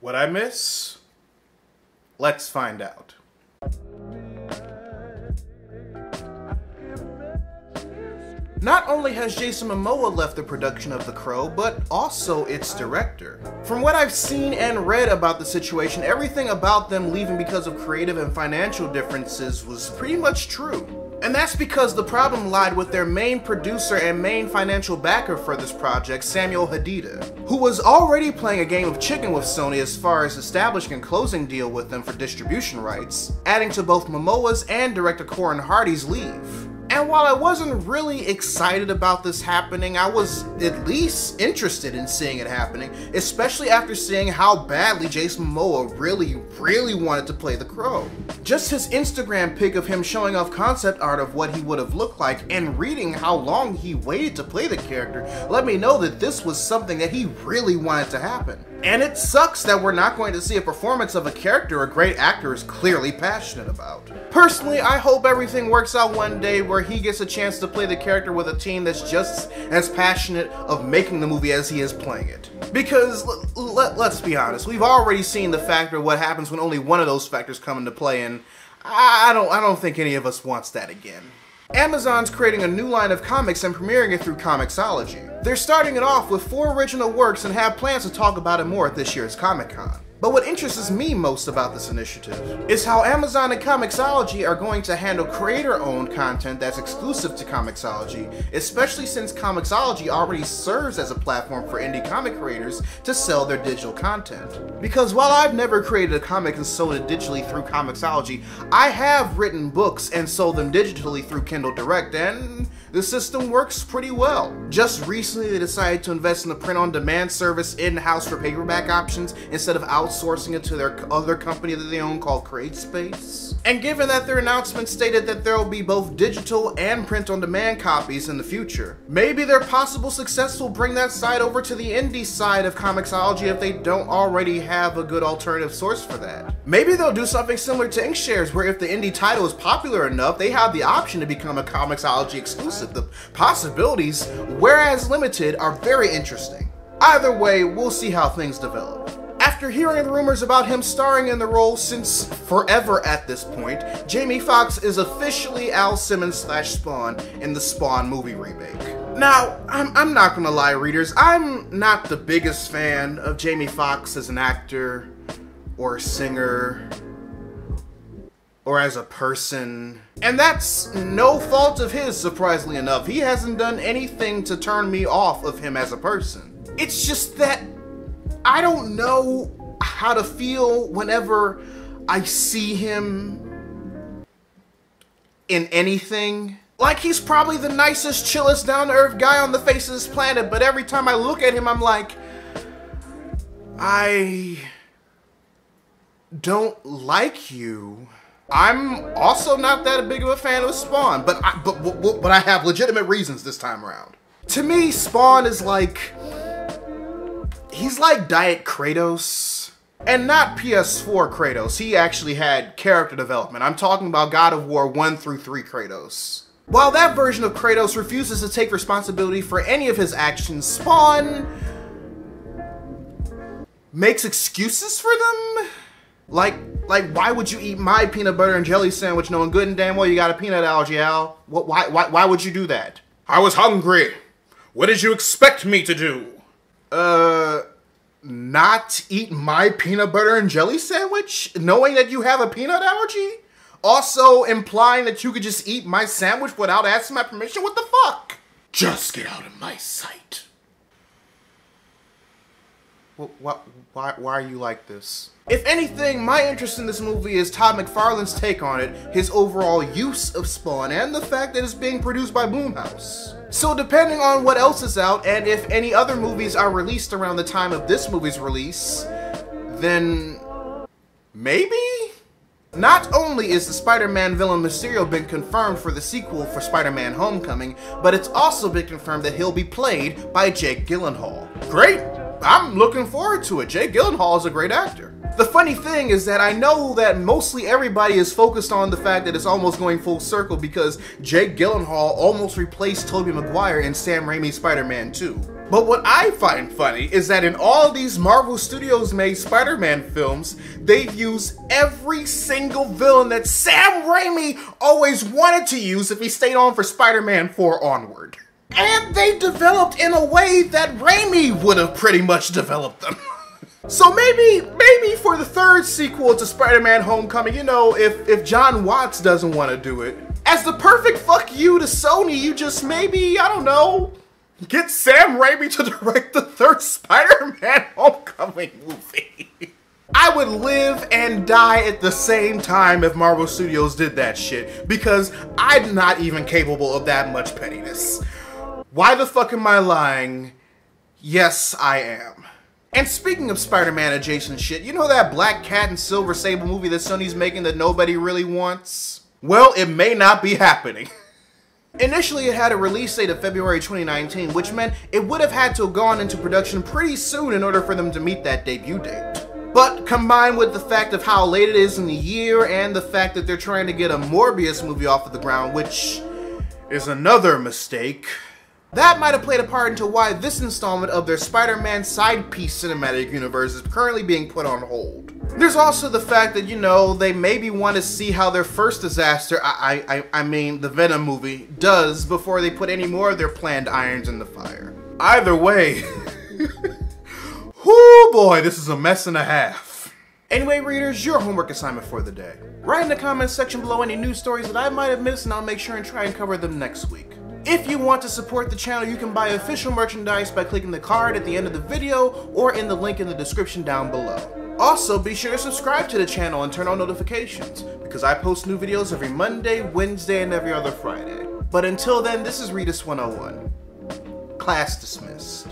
What'd I miss? Let's find out. Not only has Jason Momoa left the production of The Crow, but also its director. From what I've seen and read about the situation, everything about them leaving because of creative and financial differences was pretty much true. And that's because the problem lied with their main producer and main financial backer for this project, Samuel Hadida, who was already playing a game of chicken with Sony as far as establishing a closing deal with them for distribution rights, adding to both Momoa's and director Corin Hardy's leave. And while I wasn't really excited about this happening, I was at least interested in seeing it happening, especially after seeing how badly Jason Momoa really wanted to play the Crow. Just his Instagram pic of him showing off concept art of what he would have looked like and reading how long he waited to play the character let me know that this was something that he really wanted to happen. And it sucks that we're not going to see a performance of a character a great actor is clearly passionate about. Personally, I hope everything works out one day where he gets a chance to play the character with a team that's just as passionate of making the movie as he is playing it. Because, let's be honest, we've already seen the factor of what happens when only one of those factors come into play, and I don't think any of us wants that again. Amazon's creating a new line of comics and premiering it through Comixology. They're starting it off with 4 original works and have plans to talk about it more at this year's Comic-Con. But what interests me most about this initiative is how Amazon and Comixology are going to handle creator-owned content that's exclusive to Comixology, especially since Comixology already serves as a platform for indie comic creators to sell their digital content. Because while I've never created a comic and sold it digitally through Comixology, I have written books and sold them digitally through Kindle Direct, and the system works pretty well. Just recently they decided to invest in the print-on-demand service in-house for paperback options instead of outsourcing it to their other company that they own called CreateSpace. And given that their announcement stated that there will be both digital and print-on-demand copies in the future, maybe their possible success will bring that side over to the indie side of Comixology if they don't already have a good alternative source for that. Maybe they'll do something similar to Inkshares, where if the indie title is popular enough, they have the option to become a Comixology exclusive. The possibilities, whereas limited, are very interesting. Either way, we'll see how things develop. After hearing rumors about him starring in the role since forever at this point, Jamie Foxx is officially Al Simmons / Spawn in the Spawn movie remake. Now, I'm not gonna lie, readers, I'm not the biggest fan of Jamie Foxx as an actor, or a singer, or as a person. And that's no fault of his, surprisingly enough. He hasn't done anything to turn me off of him as a person. It's just that I don't know how to feel whenever I see him in anything. Like, he's probably the nicest, chillest, down-to-earth guy on the face of this planet, but every time I look at him, I'm like, I don't like you. I'm also not that big of a fan of Spawn, but I have legitimate reasons this time around. To me, Spawn is like, he's like Diet Kratos. And not PS4 Kratos, he actually had character development. I'm talking about God of War 1 through 3 Kratos. While that version of Kratos refuses to take responsibility for any of his actions, Spawn makes excuses for them? Like, why would you eat my peanut butter and jelly sandwich knowing good and damn well you got a peanut allergy, Al? Why would you do that? I was hungry. What did you expect me to do? Not eat my peanut butter and jelly sandwich? Knowing that you have a peanut allergy? Also implying that you could just eat my sandwich without asking my permission? What the fuck? Just get out of my sight. Why are you like this? If anything, my interest in this movie is Todd McFarlane's take on it, his overall use of Spawn, and the fact that it's being produced by Blumhouse. So depending on what else is out, and if any other movies are released around the time of this movie's release, then maybe? Not only is the Spider-Man villain Mysterio been confirmed for the sequel for Spider-Man Homecoming, but it's also been confirmed that he'll be played by Jake Gyllenhaal. Great! I'm looking forward to it. Jake Gyllenhaal is a great actor. The funny thing is that I know that mostly everybody is focused on the fact that it's almost going full circle because Jake Gyllenhaal almost replaced Tobey Maguire in Sam Raimi's Spider-Man 2. But what I find funny is that in all these Marvel Studios made Spider-Man films, they've used every single villain that Sam Raimi always wanted to use if he stayed on for Spider-Man 4 onward. And they developed in a way that Raimi would have pretty much developed them. So maybe for the third sequel to Spider-Man Homecoming, you know, if John Watts doesn't want to do it, as the perfect fuck you to Sony, you just maybe, I don't know, get Sam Raimi to direct the third Spider-Man Homecoming movie. I would live and die at the same time if Marvel Studios did that shit, because I'm not even capable of that much pettiness. Why the fuck am I lying? Yes, I am. And speaking of Spider-Man adjacent shit, you know that Black Cat and Silver Sable movie that Sony's making that nobody really wants? Well, it may not be happening. Initially, it had a release date of February 2019, which meant it would have had to have gone into production pretty soon in order for them to meet that debut date. But combined with the fact of how late it is in the year and the fact that they're trying to get a Morbius movie off of the ground, which is another mistake, that might have played a part into why this installment of their Spider-Man side piece cinematic universe is currently being put on hold. There's also the fact that, you know, they maybe want to see how their first disaster, I mean the Venom movie, does before they put any more of their planned irons in the fire. Either way, whoo boy, this is a mess and a half. Anyway, readers, your homework assignment for the day. Write in the comments section below any news stories that I might have missed, and I'll make sure and try and cover them next week. If you want to support the channel, you can buy official merchandise by clicking the card at the end of the video or in the link in the description down below. Also, be sure to subscribe to the channel and turn on notifications, because I post new videos every Monday, Wednesday, and every other Friday. But until then, this is Readus 101. Class dismissed.